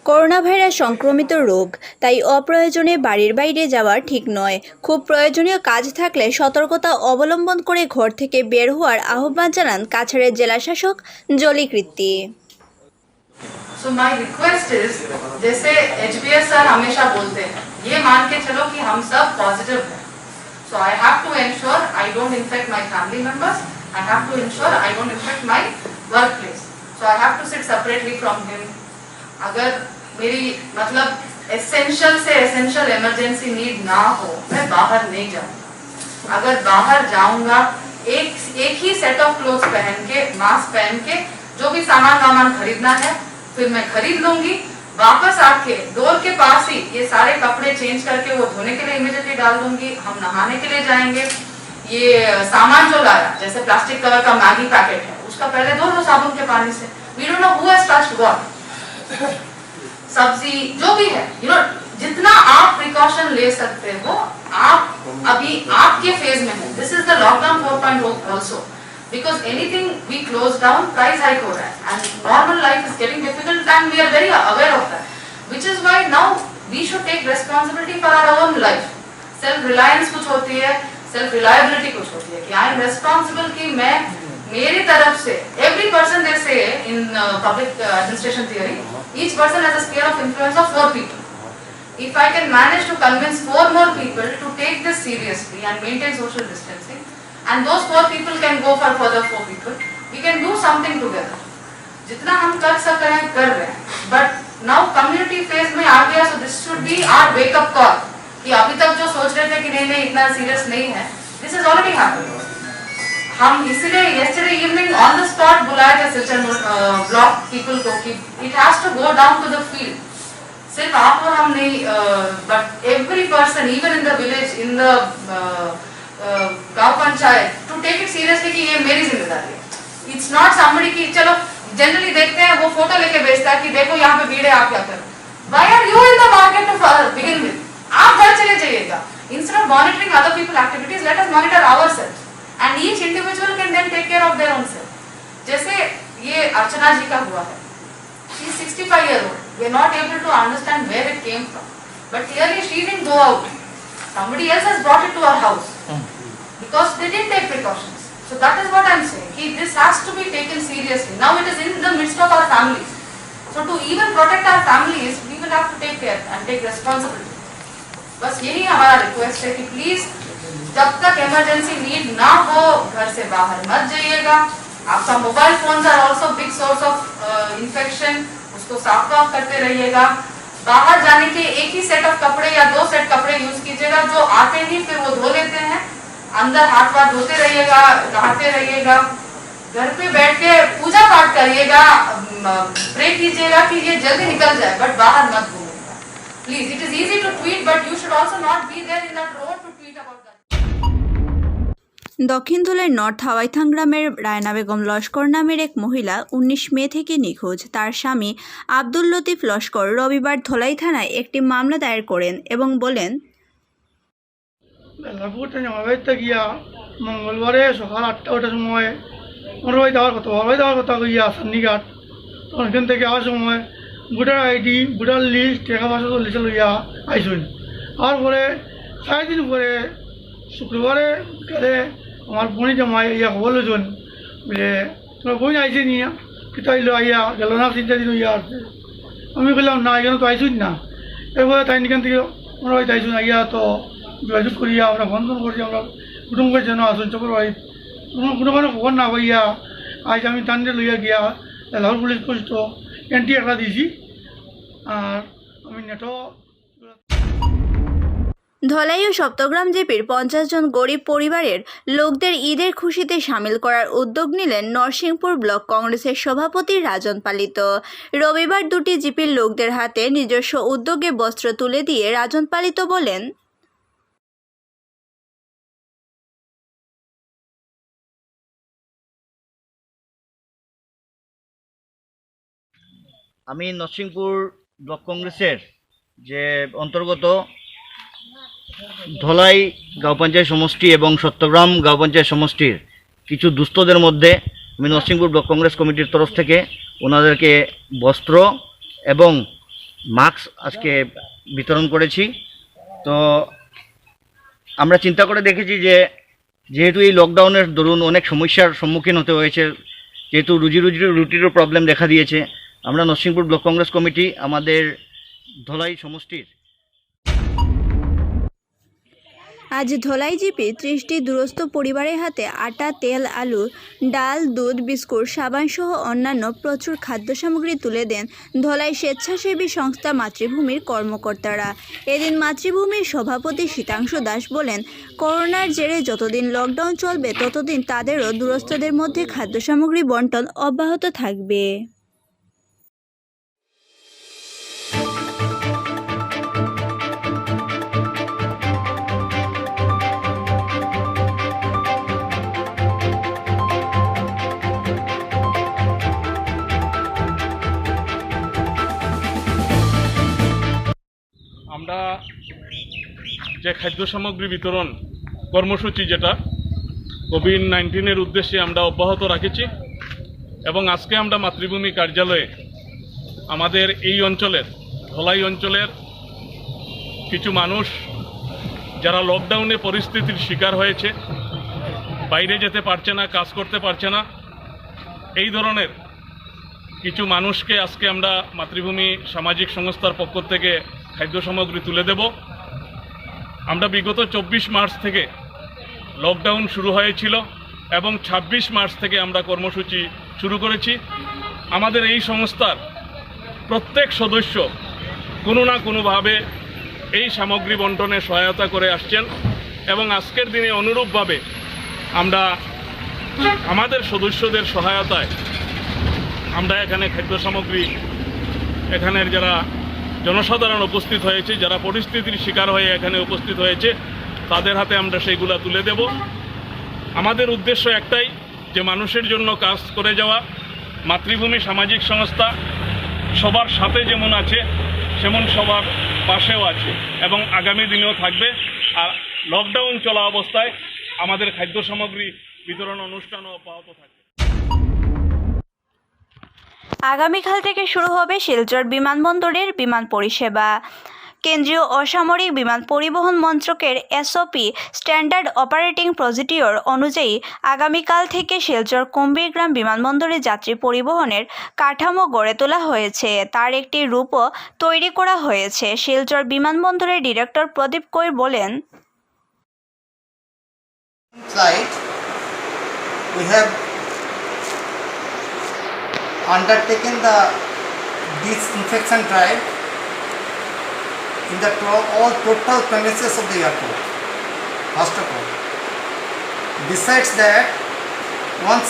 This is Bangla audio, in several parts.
করোনা ভাইরাস সংক্রমিত রোগ, তাই অপ্রয়োজনে বাড়ির বাইরে যাওয়া ঠিক নয়। খুব প্রয়োজনীয় কাজ থাকলে সতর্কতা অবলম্বন করে ঘর থেকে বের হওয়ার আহ্বান জানান কাছাড়ের জেলাশাসক Jolly Kritti. So my request is, जैसे HBS सर हमेशा बोलते हैं, ये मान के चलो कि हम सब पॉजिटिव हैं. So I have to ensure I don't infect my family members. I have to ensure I don't infect my workplace. So I have to sit separately from him. अगर मेरी मतलब एसेंशियल से एसेंशियल इमरजेंसी नीड ना हो, मैं बाहर नहीं जाऊंगा. अगर बाहर जाऊंगा एक ही सेट ऑफ क्लोथ्स पहन के, मास्क पहन के, जो भी सामान खरीदना है फिर मैं खरीद लूंगी. वापस आके डोर के पास ही ये सारे कपड़े चेंज करके वो धोने के लिए इमीडिएटली डाल दूंगी. हम नहाने के लिए जाएंगे, ये सामान जो लाया जैसे प्लास्टिक कवर का मैगी पैकेट है, उसका पहले धो लो साबुन के पानी से. We don't know who has touched what. सब्जी जो भी है, जितना आप प्रिकॉशन ले सकते हो, आप अभी आपके फेज में है. This is the lockdown 4.0 also, because anything we close down, price hike हो रहा है, and normal life is getting difficult and we are very aware of that, which is why now we should take responsibility for our own life. Self reliance कुछ होती है, self reliability कुछ होती है कि I am responsible कि मैं मेरी तरफ से, every person they say in public administration theory, each person has a sphere of influence of 4 people. If I can manage to convince 4 more people to take this seriously and maintain social distancing, and those 4 people can go for further 4 people, we can do something together. जितना हम कर सकते हैं कर रहे हैं, but now community phase में आ गया, so this should be our wake up call कि अभी तक जो सोच रहे थे कि नहीं इतना सीरियस नहीं है, this is already happened. हम इसलिए yesterday evening on the spot बुलाए थे सिलचर ब्लॉक people को कि it has to go down to the field. सिर्फ आप और हम नहीं, but every person, even in the village, in the गांव panchayat, to take it seriously कि ये मेरी जिम्मेदारी है. इट्स नॉट समबडी कि चलो जनरली देखते हैं वो फोटो लेके भेजता है कि देखो यहाँ पे भीड़ है, आप क्या करो. Why are you in the market to begin with? आप घर चले जाइएगा. Instead of monitoring other people activities, let us monitor ourselves and each individual can then take care of their own self. जैसे ये अर्चना जी का हुआ है, she is 65 years old. We are not able to understand where it came from, but clearly she didn't go out. Somebody else has brought it to our house because they didn't take precautions. So that is what I am saying. This has to be taken seriously. Now it is in the midst of our families. So to even protect our families, we will have to take care and take responsibility. बस यही हमारा रिक्वेस्ट है कि प्लीज जब तक इमरजेंसी नीड ना हो घर से बाहर मत जाइएगा. आपका mobile phones are also big source of infection, उसको साफ करते रहिएगा. बाहर जाने के एक ही सेट ऑफ कपड़े या 2 सेट कपड़े यूज कीजिएगा, जो आते ही फिर वो धो लेते हैं. अंदर हाथ वाथ धोते रहिएगा, नहाते रहिएगा. घर पे बैठ के पूजा पाठ करिएगा, प्रे कीजिएगा कि ये जल्दी निकल जाए, बट बाहर मत घूमिएगा please. It is easy to tweet, but you should also not be there in that road to tweet about that. দক্ষিণ ধুলার নর্থ হাওয়াইথাং গ্রামের রায়না বেগম লস্কর নামের এক মহিলা 19 মে থেকে নিখোঁজ। তার স্বামী আব্দুল লতিফ লস্কর রবিবার ধলাই থানায় একটি মামলা দায়ের করেন এবং বলেন, গিয়া মঙ্গলবারে সকাল 8টার সময় ওর যাওয়ার কথা গিয়া সান্নিঘাট, তখন এখান থেকে আসার সময় ভোটার আইডি, ভোটার লিস্ট, টাকা পয়সা লিস্টে লইয়া আইসুন. আর পরে 4 দিন পরে শুক্রবারে গেলে আমার বোনই জামাই ইয়া খবর লইছেন বলে তোমার বোন আইসে নিয়া কিন্তু আইলো, আইয়া গেল না 3 দিন ইয়া আসছে. আমি বললাম না এখানে তো আইসুন না. এরপরে তাই এখান থেকে আমরা হয়তো আইসুন, আইয়া তো যোগাযোগ করিয়া আমরা বন্ধন করি, আমরা কুটুম করে যেন আসুন চক্র বাড়ি কোনো খবর না পাইয়া আজ আমি টান্ডে লইয়া গিয়া লাহোর পুলিশ পোস্ট এন্ট্রি একটা দিয়েছি. আর আমি নেটও ধলাই ও সপ্তগ্রাম জেপির 50 জন গরিব পরিবারের লোকদের ঈদের খুশিতে সামিল করার উদ্যোগ নিলেন নরসিংপুর ব্লক কংগ্রেসের সভাপতি রাজন পালিত। রবিবার 2টি জিপির লোকদের হাতে নিজস্ব উদ্যোগে বস্ত্র তুলে দিয়ে রাজন পালিত বলেন, আমি নরসিংপুর ব্লক কংগ্রেসের যে অন্তর্গত ধলাই গাঁও পঞ্চায়েত সমষ্টি এবং সত্যগ্রাম গাঁও পঞ্চায়েত সমষ্টির কিছু দুস্থদের মধ্যে আমি নরসিংপুর ব্লক কংগ্রেস কমিটির তরফ থেকে ওনাদেরকে বস্ত্র এবং মাস্ক আজকে বিতরণ করেছি। তো আমরা চিন্তা করে দেখেছি যে যেহেতু এই লকডাউনের দরুন অনেক সমস্যার সম্মুখীন হতে হয়েছে, যেহেতু রুটিরও প্রবলেম দেখা দিয়েছে, আমরা নরসিংপুর ব্লক কংগ্রেস কমিটি আমাদের ধলাই সমষ্টির আজ ধলাই জিপি 30টি দুরস্থ পরিবারের হাতে আটা, তেল, আলু, ডাল, দুধ, বিস্কুট, সাবান সহ অন্যান্য প্রচুর খাদ্য সামগ্রী তুলে দেন ধলাই স্বেচ্ছাসেবী সংস্থা মাতৃভূমির কর্মকর্তারা। এদিন মাতৃভূমির সভাপতি শীতাংশু দাস বলেন, করোনার জেরে যতদিন লকডাউন চলবে ততদিন তাদেরও দুরস্থদের মধ্যে খাদ্য সামগ্রী বন্টন অব্যাহত থাকবে। আমরা যে খাদ্য সামগ্রী বিতরণ কর্মসূচি যেটা কোভিড-19 উদ্দেশ্যে আমরা অব্যাহত রাখেছি এবং আজকে আমরা মাতৃভূমি কার্যালয়ে আমাদের এই অঞ্চলের ধলাই অঞ্চলের কিছু মানুষ যারা লকডাউনে পরিস্থিতির শিকার হয়েছে, বাইরে যেতে পারছে না, কাজ করতে পারছে না, এই ধরনের কিছু মানুষকে আজকে আমরা মাতৃভূমি সামাজিক সংস্থার পক্ষ থেকে খাদ্য সামগ্রী তুলে দেব। আমরা বিগত 24 মার্চ থেকে লকডাউন শুরু হয়েছিল এবং 26 মার্চ থেকে আমরা কর্মসূচি শুরু করেছি। আমাদের এই সংস্থার প্রত্যেক সদস্য কোনো না কোনোভাবে এই সামগ্রী বন্টনে সহায়তা করে আসছেন এবং আজকের দিনে অনুরূপভাবে আমরা আমাদের সদস্যদের সহায়তায় আমরা এখানে খাদ্য সামগ্রী এখানের যারা জনসাধারণ উপস্থিত হয়েছে, যারা পরিস্থিতির শিকার হয়ে এখানে উপস্থিত হয়েছে, তাদের হাতে আমরা সেইগুলা তুলে দেব। আমাদের উদ্দেশ্য একটাই, যে মানুষের জন্য কাজ করে যাওয়া। মাতৃভূমি সামাজিক সংস্থা সবার সাথে যেমন আছে সেমন সবার পাশেও আছে এবং আগামী দিনেও থাকবে। আর লকডাউন চলা অবস্থায় আমাদের খাদ্য সামগ্রী বিতরণ অনুষ্ঠানও অব্যাহত থাকবে। আগামীকাল থেকে শুরু হবে শিলচর বিমানবন্দরের বিমান পরিষেবা। কেন্দ্রীয় অসামরিক বিমান পরিবহন মন্ত্রকের এসওপি স্ট্যান্ডার্ড অপারেটিং প্রসিডিওর অনুযায়ী আগামীকাল থেকে শিলচর কুম্ভীরগ্রাম বিমানবন্দরে যাত্রী পরিবহনের কাঠামো গড়ে তোলা হয়েছে। তার একটি রূপও তৈরি করা হয়েছে। শিলচর বিমানবন্দরের ডিরেক্টর প্রদীপ কৈর বলেন, Flight, we have undertaken the disinfection drive in the all total premises of the airport. First of all, besides that, once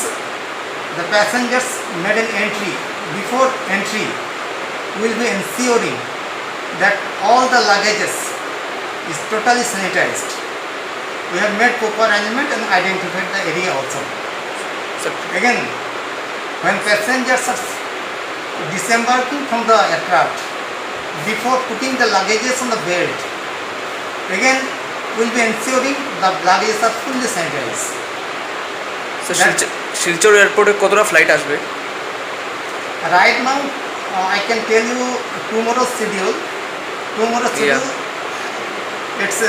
the passengers made an entry, before entry, we will be ensuring that all the luggages is totally sanitized. We have made proper arrangement and identified the area also. So again, when passengers are disembarking from the aircraft, before putting the luggages on the belt, again we will be ensuring the luggages are fully sanitized. So Silchar এয়ারপোর্টে কতটা ফ্লাইট আসবে? Right now, I can tell you tomorrow's schedule. It's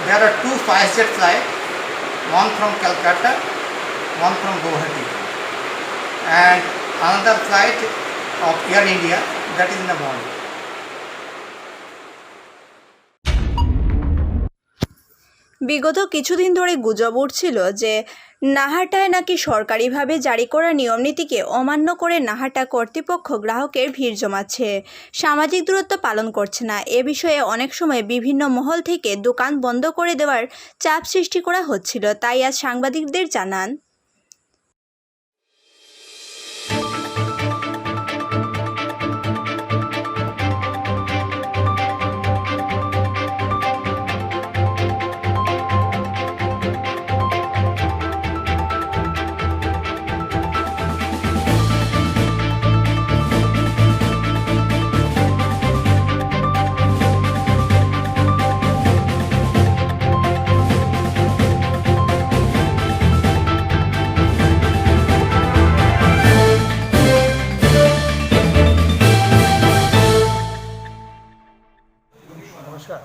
there are 2 SpiceJet flights, one from Calcutta, one from Guwahati, and another flight of Air India, that is in the morning. বিগত কিছুদিন ধরে গুজব উঠছিল যে নাহাটায় নাকি সরকারিভাবে জারি করা নিয়মনীতিকে অমান্য করে নাহাটা কর্তৃপক্ষ গ্রাহকের ভিড় জমাচ্ছে, সামাজিক দূরত্ব পালন করছে না। এ বিষয়ে অনেক সময় বিভিন্ন মহল থেকে দোকান বন্ধ করে দেওয়ার চাপ সৃষ্টি করা হচ্ছিল। তাই আজ সাংবাদিকদের জানান, নমস্কার,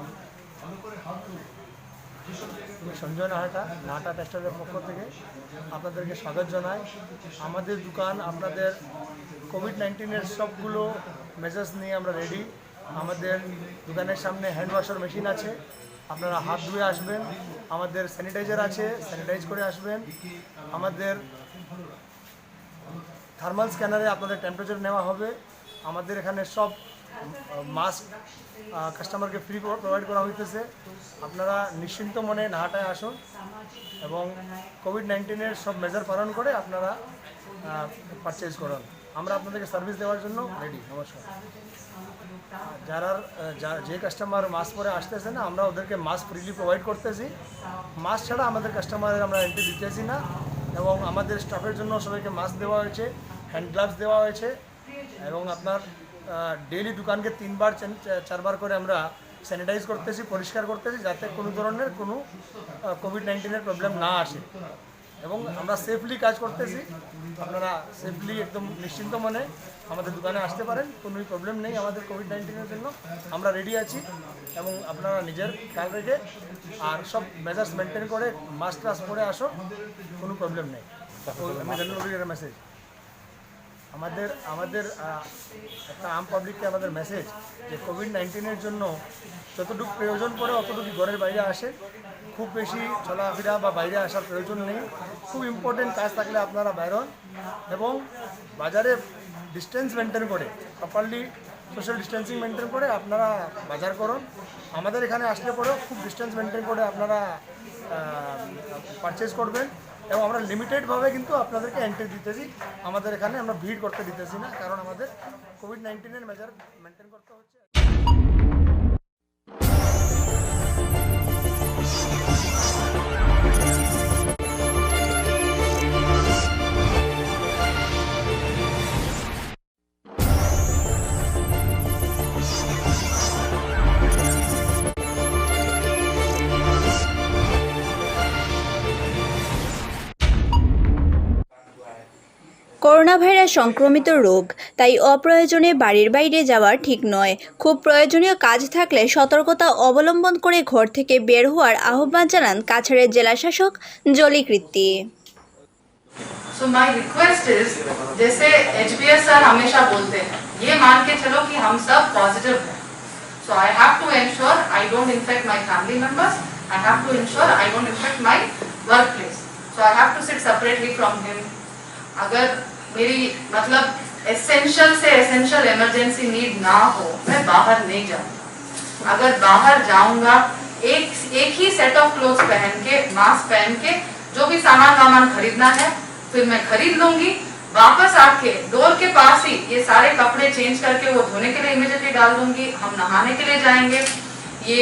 আমি সঞ্জয় নাহাটা নাহাটা টেক্সটাইলের পক্ষ থেকে আপনাদেরকে স্বাগত জানাই। আমাদের দোকান আপনাদের কোভিড-19 সবগুলো মেজার্স নিয়ে আমরা রেডি। আমাদের দোকানের সামনে হ্যান্ড ওয়াশার মেশিন আছে, আপনারা হাত ধুয়ে আসবেন। আমাদের স্যানিটাইজার আছে, স্যানিটাইজ করে আসবেন। আমাদের থার্মাল স্ক্যানারে আপনাদের টেম্পারেচার নেওয়া হবে। আমাদের এখানে সব মাস্ক কাস্টমারকে ফ্রি প্রোভাইড করা হইতেছে। আপনারা নিশ্চিন্ত মনে নাহাটায় আসুন এবং কোভিড-19 সব মেজার পালন করে আপনারা পারচেজ করুন। আমরা আপনাদেরকে সার্ভিস দেওয়ার জন্য রেডি। নমস্কার। যে কাস্টমার মাস্ক পরে আসতেছে না, আমরা ওদেরকে মাস্ক ফ্রিলি প্রোভাইড করতেছি। মাস্ক ছাড়া আমাদের কাস্টমারের আমরা এন্ট্রি দিতেছি না এবং আমাদের স্টাফের জন্য সবাইকে মাস্ক দেওয়া হয়েছে, হ্যান্ড গ্লাভস দেওয়া হয়েছে এবং আপনার ডেইলি দোকানকে 3-4 করে আমরা স্যানিটাইজ করতেছি, পরিষ্কার করতেছি, যাতে কোনো ধরনের কোনো কোভিড-19 প্রবলেম না আসে এবং আমরা সেফলি কাজ করতেছি। আপনারা সেফলি একদম নিশ্চিন্ত মনে আমাদের দোকানে আসতে পারেন, কোনো প্রবলেম নেই। আমাদের কোভিড-19 জন্য আমরা রেডি আছি এবং আপনারা নিজের খেয়াল রেখে আর সব মেজার্স মেনটেন করে মাস্ক টাস্ক পরে আসো, কোনো প্রবলেম নেই। আমি জেনারেল মেসেজ আমাদের একটা আম পাবলিককে আমাদের মেসেজ যে কোভিড-19 জন্য যতটুকু প্রয়োজন পড়ে অতটুকু ঘরের বাইরে আসে, খুব বেশি চলাফেরা বা বাইরে আসার প্রয়োজন নেই। খুব ইম্পর্টেন্ট কাজ থাকলে আপনারা বাইর হন এবং বাজারে ডিস্টেন্স মেনটেন করে, প্রপারলি সোশ্যাল ডিস্টেন্সিং মেনটেন করে আপনারা বাজার করুন। আমাদের এখানে আসলে পরেও খুব ডিস্টেন্স মেনটেন করে আপনারা পারচেজ করবেন এবং আমরা লিমিটেডভাবে কিন্তু আপনাদেরকে এন্ট্রি দিতেছি। আমাদের এখানে আমরা ভিড় করতে দিতেছি না, কারণ আমাদের কোভিড-19 মেজার মেনটেন করতে হচ্ছে। করোনা ভাইরাস সংক্রমিত রোগ, তাই অপ্রয়োজনে বাড়ির বাইরে যাওয়া ঠিক নয়। খুব প্রয়োজনীয় কাজ থাকলে সতর্কতা অবলম্বন করে ঘর থেকে বের হওয়ার আহ্বান জানান কাছাড়ের জেলাশাসক Jolly Kritti. So my request is, जैसे HBS सर हमेशा बोलते हैं, ये मान के चलो कि हम सब पॉजिटिव हैं. So I have to ensure I don't infect my family members. I have to ensure I don't infect my workplace. So I have to sit separately from him. अगर मेरी मतलब एसेंशियल से एसेंशियल इमरजेंसी नीड ना हो, मैं बाहर नहीं जाऊंगा. अगर बाहर जाऊंगा एक ही सेट ऑफ क्लोथ्स पहन के, मास्क पहन के, जो भी सामान खरीदना है फिर मैं खरीद लूंगी. वापस आके डोर के पास ही ये सारे कपड़े चेंज करके वो धोने के लिए इमीडिएटली डाल दूंगी. हम नहाने के लिए जाएंगे. ये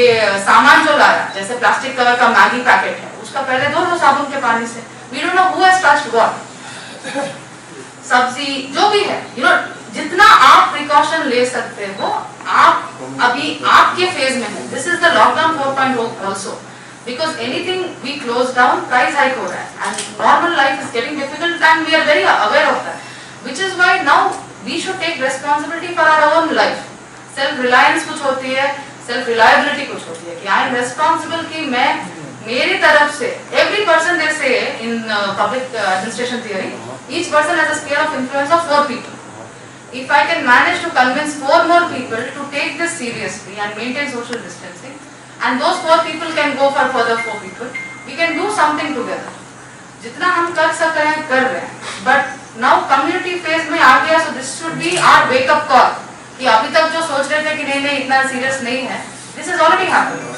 सामान जो लाया, जैसे प्लास्टिक कलर का मैगी पैकेट है, उसका पहले धो लो साबुन के पानी से. We don't know who has touched what. सब्जी जो भी है, जितना आप प्रिकॉशन ले सकते हो, आप अभी आपके फेज में है. This is the lockdown 4.0 also, because anything we close down, price hike हो रहा है and normal life is getting difficult and we are very aware of that, which is why now we should take responsibility for our own life. Self reliance कुछ होती है, self reliability कुछ होती है कि I am responsible कि मैं मेरी तरफ से, every person they say in public administration theory, each person has a sphere of influence of 4 people. If I can manage to convince 4 more people to take this seriously and maintain social distancing, and those 4 people can go for further 4 people, we can do something together. जितना हम कर सक रहे हैं कर रहे हैं, but now community phase में आ गया, so this should be our wake up call कि अभी तक जो सोच रहे थे कि नहीं इतना सीरियस नहीं है, this has already happened.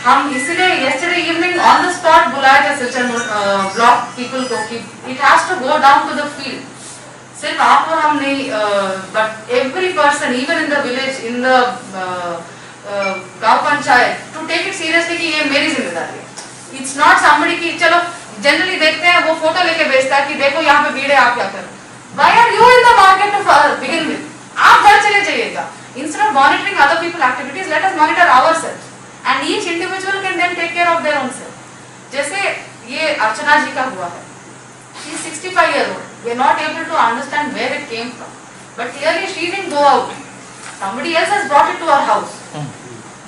हम इसलिए yesterday evening on the spot बुलाए थे सिलचर ब्लॉक people को कि it has to go down to the field. सिर्फ आप और हम नहीं, but every person even in the village, in the गांव panchayat, to take it seriously कि ये मेरी जिम्मेदारी है. It's not somebody कि चलो जनरली देखते हैं वो फोटो लेके भेजता है कि देखो यहाँ पे भीड़ है, आप क्या करो. Why are you in the market to begin with? आप घर चले जाइएगा. Instead of monitoring other people's activities, let us monitor ourselves. And each individual can then take care of their own self. जैसे ये अर्चना जी का हुआ है. She is 65 years old. We are not able to understand where it came from. But clearly she didn't go out. Somebody else has brought it to our house.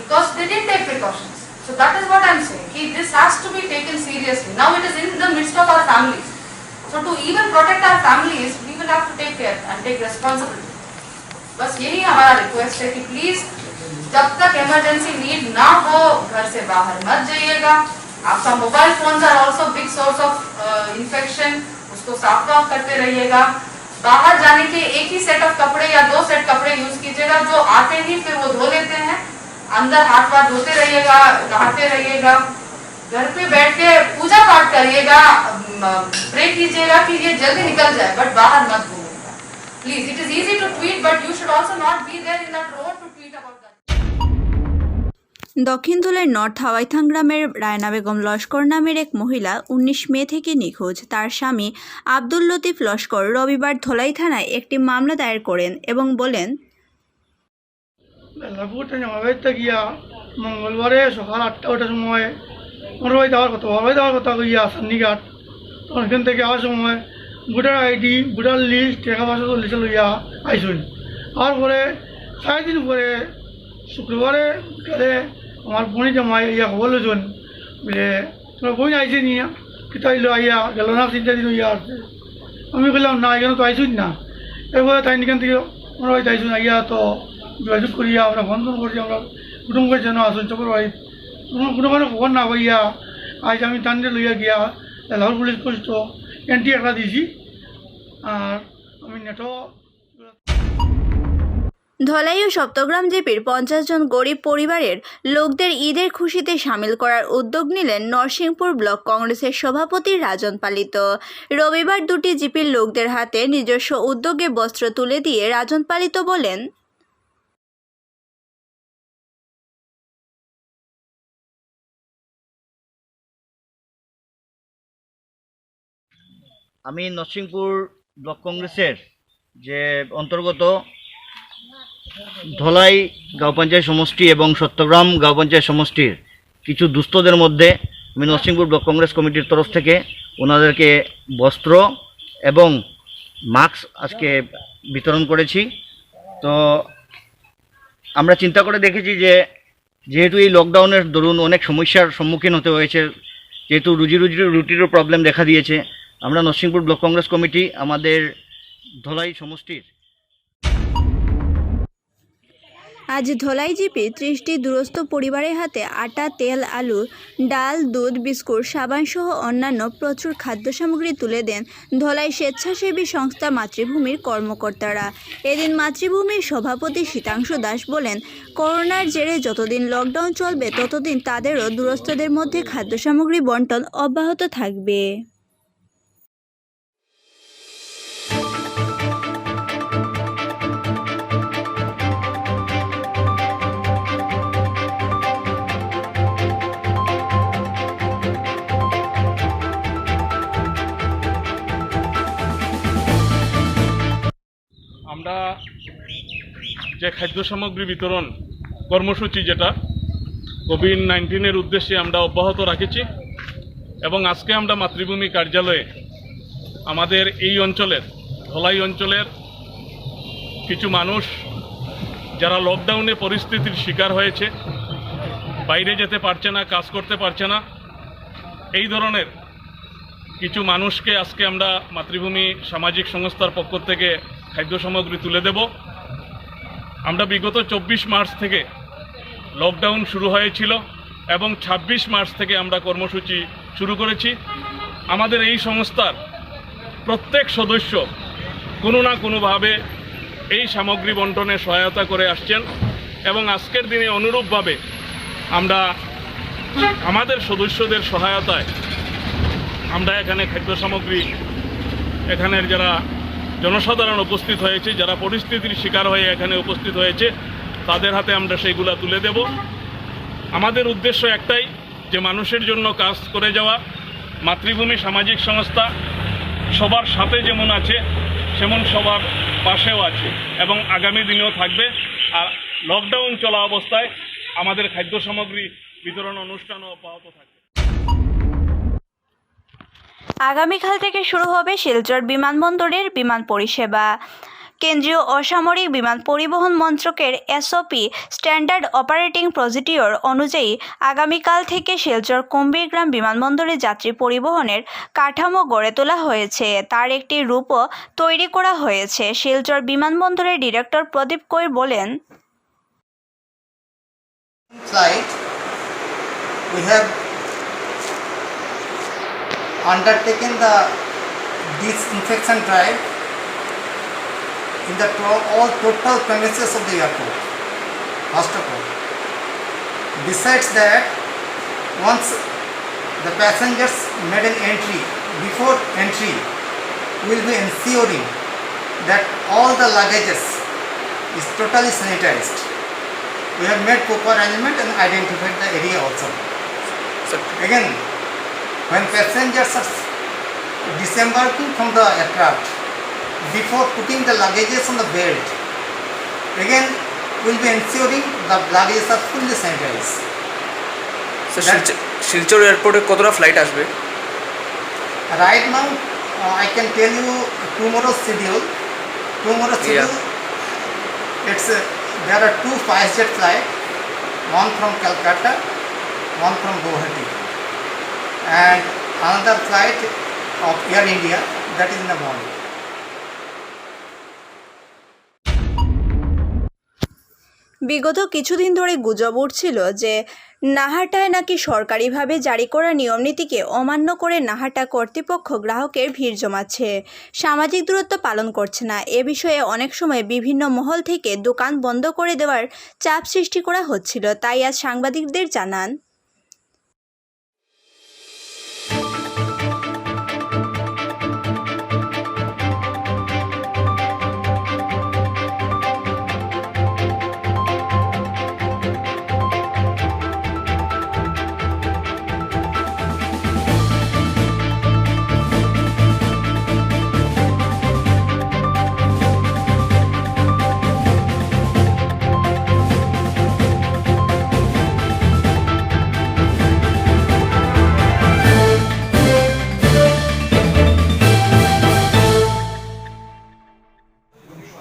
because they didn't take precautions. So that is what I'm saying. This has to be taken seriously. Now it is in the midst of our families. So to even protect our families, we will have to take care and take responsibility. बस यही हमारा रिक्वेस्ट है कि प्लीज जब तक इमरजेंसी नीड ना हो घर से बाहर मत जाइएगा. आपका mobile phones are also big source of infection, उसको साफ करते रहिएगा. बाहर जाने के एक ही सेट ऑफ कपड़े या 2 सेट कपड़े यूज कीजिएगा, जो आते ही फिर वो धो लेते हैं. अंदर हाथ वाथ धोते रहिएगा, नहाते रहिएगा. घर पे बैठ के पूजा पाठ करिएगा, प्रे कीजिएगा कि ये जल्दी निकल जाए, बट बाहर मत घूमिएगा please. It is easy to tweet, but you should also not be there in that road to tweet about that. দক্ষিণ ধুলার নর্থ হাওয়াইথাং গ্রামের রায়না বেগম লস্কর নামের এক মহিলা 19 মে থেকে নিখোঁজ। তার স্বামী আব্দুল লতিফ লস্কর রবিবার ধলাই থানায় একটি মামলা দায়ের করেন এবং বলেন, বেলাপুরটা আমার বাড়িতে গিয়া মঙ্গলবারে সকাল 8টার সময় আমার বাড়ি যাওয়ার কথা গিয়া সান্নিঘাট। তখন এখান থেকে আসার সময় ভোটার আইডি, ভোটার লিস্ট, টাকা পয়সা লিস্ট লইয়া আইসুন। আর পরে 4 দিন পরে শুক্রবারে বিকালে আমার বোনই জামাই ইয়া খবর লইছেন বলে তোমার বোন আইসে নিয়া কিতা আইলো, আইয়া গেল না 3 দিন ইয়া আসছে। আমি বললাম না, এখানে তো আইসুন না। এরপরে তাই এখান থেকে আমার বাড়িতে আইসুন, আইয়া তো যোগাযোগ করিয়া আমরা বন্ধন করছি, আমরা কুটুম্বের জন্য আসুন চকর বাড়ি কোনো খবর না পাইয়া আজ আমি টান্ডে লইয়া গিয়া লাহোর পুলিশ পোস্ট এন্ট্রি একটা দিয়েছি। আর আমি নেটও ধলাই ও সপ্তগ্রাম জেপির 50 জন গরিব পরিবারের লোকদের ঈদের খুশিতে সামিল করার উদ্যোগ নিলেন নরসিংপুর ব্লক কংগ্রেসের সভাপতি রাজন পালিত। রবিবার 2টি জিপির লোকদের হাতে নিজস্ব উদ্যোগে বস্ত্র তুলে দিয়ে রাজন পালিত বলেন, আমি নরসিংপুর ব্লক কংগ্রেসের যে অন্তর্গত ধলাই গাঁও পঞ্চায়েত সমষ্টি এবং সত্যগ্রাম গাঁও পঞ্চায়েত সমষ্টির কিছু দুস্থদের মধ্যে আমি নরসিংপুর ব্লক কংগ্রেস কমিটির তরফ থেকে ওনাদেরকে বস্ত্র এবং মাস্ক আজকে বিতরণ করেছি। তো আমরা চিন্তা করে দেখেছি যে যেহেতু এই লকডাউনের দরুন অনেক সমস্যার সম্মুখীন হতে হয়েছে, যেহেতু রুটিরও প্রবলেম দেখা দিয়েছে, আমরা নরসিংপুর ব্লক কংগ্রেস কমিটি আমাদের ধলাই সমষ্টির আজ ধলাই জিপি 30টি দূরস্থ পরিবারের হাতে আটা, তেল, আলু, ডাল, দুধ, বিস্কুট, সাবান সহ অন্যান্য প্রচুর খাদ্য সামগ্রী তুলে দেন ধলাই স্বেচ্ছাসেবী সংস্থা মাতৃভূমির কর্মকর্তারা। এদিন মাতৃভূমির সভাপতি শীতাংশু দাস বলেন, করোনার জেরে যতদিন লকডাউন চলবে ততদিন তাদেরও দূরস্থদের মধ্যে খাদ্য সামগ্রী বন্টন অব্যাহত থাকবে। আমরা যে খাদ্য সামগ্রী বিতরণ কর্মসূচি যেটা কোভিড-19 উদ্দেশ্যে আমরা অব্যাহত রেখেছি এবং আজকে আমরা মাতৃভূমি কার্যালয়ে আমাদের এই অঞ্চলের ধলাই অঞ্চলের কিছু মানুষ যারা লকডাউনে পরিস্থিতির শিকার হয়েছে, বাইরে যেতে পারছে না, কাজ করতে পারছে না, এই ধরনের কিছু মানুষকে আজকে আমরা মাতৃভূমি সামাজিক সংস্থার পক্ষ থেকে খাদ্য সামগ্রী তুলে দেব। আমরা বিগত 24 মার্চ থেকে লকডাউন শুরু হয়েছিল এবং 26 মার্চ থেকে আমরা কর্মসূচি শুরু করেছি। আমাদের এই সংস্থার প্রত্যেক সদস্য কোনো না কোনোভাবে এই সামগ্রী বন্টনে সহায়তা করে আসছেন এবং আজকের দিনে অনুরূপভাবে আমরা আমাদের সদস্যদের সহায়তায় আমরা এখানে খাদ্য সামগ্রী এখানের যারা জনসাধারণ উপস্থিত হয়েছে, যারা পরিস্থিতির শিকার হয়ে এখানে উপস্থিত হয়েছে, তাদের হাতে আমরা সেইগুলা তুলে দেব। আমাদের উদ্দেশ্য একটাই, যে মানুষের জন্য কাজ করে যাওয়া। মাতৃভূমি সামাজিক সংস্থা সবার সাথে যেমন আছে সেমন সবার পাশেও আছে এবং আগামী দিনেও থাকবে। আর লকডাউন চলা অবস্থায় আমাদের খাদ্য সামগ্রী বিতরণ অনুষ্ঠানও অব্যাহত থাকবে। আগামীকাল থেকে শুরু হবে শিলচর বিমানবন্দরের বিমান পরিষেবা। কেন্দ্রীয় অসামরিক বিমান পরিবহন মন্ত্রকের এসওপি স্ট্যান্ডার্ড অপারেটিং প্রসিডিওর অনুযায়ী আগামীকাল থেকে শিলচর কুম্ভীরগ্রাম বিমানবন্দরে যাত্রী পরিবহনের কাঠামো গড়ে তোলা হয়েছে। তার একটি রূপও তৈরি করা হয়েছে। শিলচর বিমানবন্দরের ডিরেক্টর প্রদীপ কৈর বলেন, flight, we have undertaken the disinfection drive in the all total premises of the airport, first of all. Besides that, once the passengers made an entry, before entry, we will be ensuring that all the luggages is totally sanitized. We have made proper arrangement and identified the area also. Sir, Again, when passengers are disembarking from the aircraft, before putting the luggages on the belt, again we'll be ensuring the luggages are fully sanitized. Silchar এয়ারপোর্টে কতটা ফ্লাইট আসবে? Right now, I can tell you tomorrow's schedule. It's there are 2 5-jet flights, one from Calcutta, one from Guwahati, and another flight of Air India, that is in the morning. বিগত কিছুদিন ধরে গুজব উঠছিল যে নাহাটায় নাকি সরকারিভাবে জারি করা নিয়মনীতিকে অমান্য করে নাহাটা কর্তৃপক্ষ গ্রাহকের ভিড় জমাচ্ছে, সামাজিক দূরত্ব পালন করছে না। এ বিষয়ে অনেক সময় বিভিন্ন মহল থেকে দোকান বন্ধ করে দেওয়ার চাপ সৃষ্টি করা হচ্ছিল। তাই আজ সাংবাদিকদের জানান,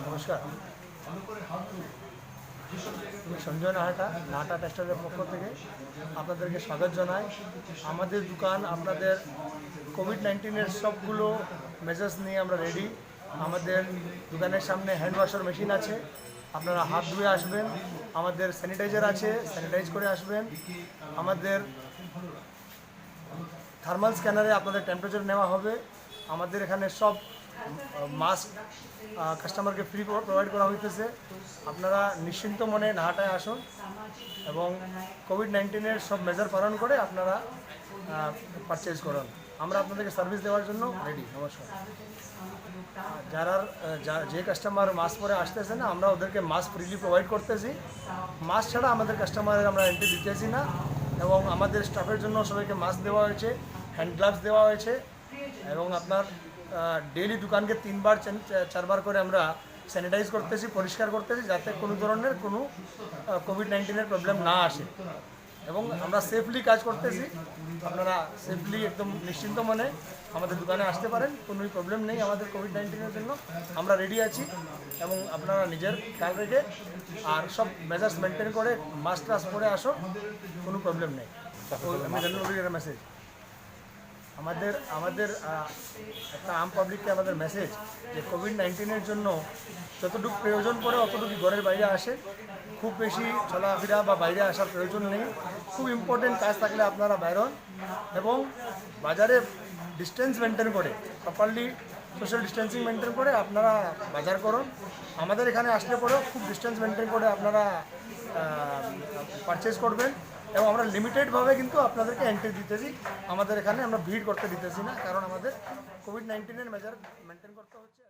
নমস্কার, আমি সঞ্জয় নাহাটা টেক্সটাইলের পক্ষ থেকে আপনাদেরকে স্বাগত জানাই। আমাদের দোকান আপনাদের কোভিড-19-এর সবগুলো মেজার্স নিয়ে আমরা রেডি। আমাদের দোকানের সামনে হ্যান্ড ওয়াশার মেশিন আছে, আপনারা হাত ধুয়ে আসবেন। আমাদের স্যানিটাইজার আছে, স্যানিটাইজ করে আসবেন। আমাদের থার্মাল স্ক্যানারে আপনাদের টেম্পারেচার নেওয়া হবে। আমাদের এখানে সব মাস্ক কাস্টমারকে ফ্রি প্রোভাইড করা হইতেছে। আপনারা নিশ্চিন্ত মনে নাহাটায় আসুন এবং কোভিড-19-এর সব মেজার পালন করে আপনারা পারচেজ করুন। আমরা আপনাদেরকে সার্ভিস দেওয়ার জন্য রেডি। নমস্কার। যে কাস্টমার মাস্ক পরে আসতেছে না, আমরা ওদেরকে মাস্ক ফ্রিলি প্রোভাইড করতেছি। মাস্ক ছাড়া আমাদের কাস্টমারের আমরা এন্ট্রি দিতেছি না এবং আমাদের স্টাফের জন্য সবাইকে মাস্ক দেওয়া হয়েছে, হ্যান্ড গ্লাভস দেওয়া হয়েছে এবং আপনার ডেইলি দোকানকে 3-4 করে আমরা স্যানিটাইজ করতেছি, পরিষ্কার করতেছি, যাতে কোনো ধরনের কোনো কোভিড-19-এর প্রবলেম না আসে এবং আমরা সেফলি কাজ করতেছি। আপনারা সেফলি একদম নিশ্চিন্ত মনে আমাদের দোকানে আসতে পারেন, কোনো প্রবলেম নেই। আমাদের কোভিড-19-এর জন্য আমরা রেডি আছি এবং আপনারা নিজের খেয়াল রেখে আর সব মেজার্স মেনটেন করে মাস্ক টাস্ক পরে আসো, কোনো প্রবলেম নেই। মেসেজ আমাদের একটা আম পাবলিককে আমাদের মেসেজ যে কোভিড-19-এর জন্য যতটুকু প্রয়োজন পড়ে অতটুকু ঘরের বাইরে আসে, খুব বেশি চলাফেরা বা বাইরে আসার প্রয়োজন নেই। খুব ইম্পর্টেন্ট কাজ থাকলে আপনারা বাইরে হন এবং বাজারে ডিস্টেন্স মেনটেন করে, প্রপারলি সোশ্যাল ডিস্টেন্সিং মেনটেন করে আপনারা বাজার করুন। আমাদের এখানে আসলে পরেও খুব ডিস্টেন্স মেনটেন করে আপনারা পারচেজ করবেন এবং আমরা লিমিটেডভাবে কিন্তু আপনাদেরকে এন্ট্রি দিতেছি। আমাদের এখানে আমরা ভিড় করতে দিতেছি না, কারণ আমাদের কোভিড-19-এর মেজার মেনটেন করতে হচ্ছে।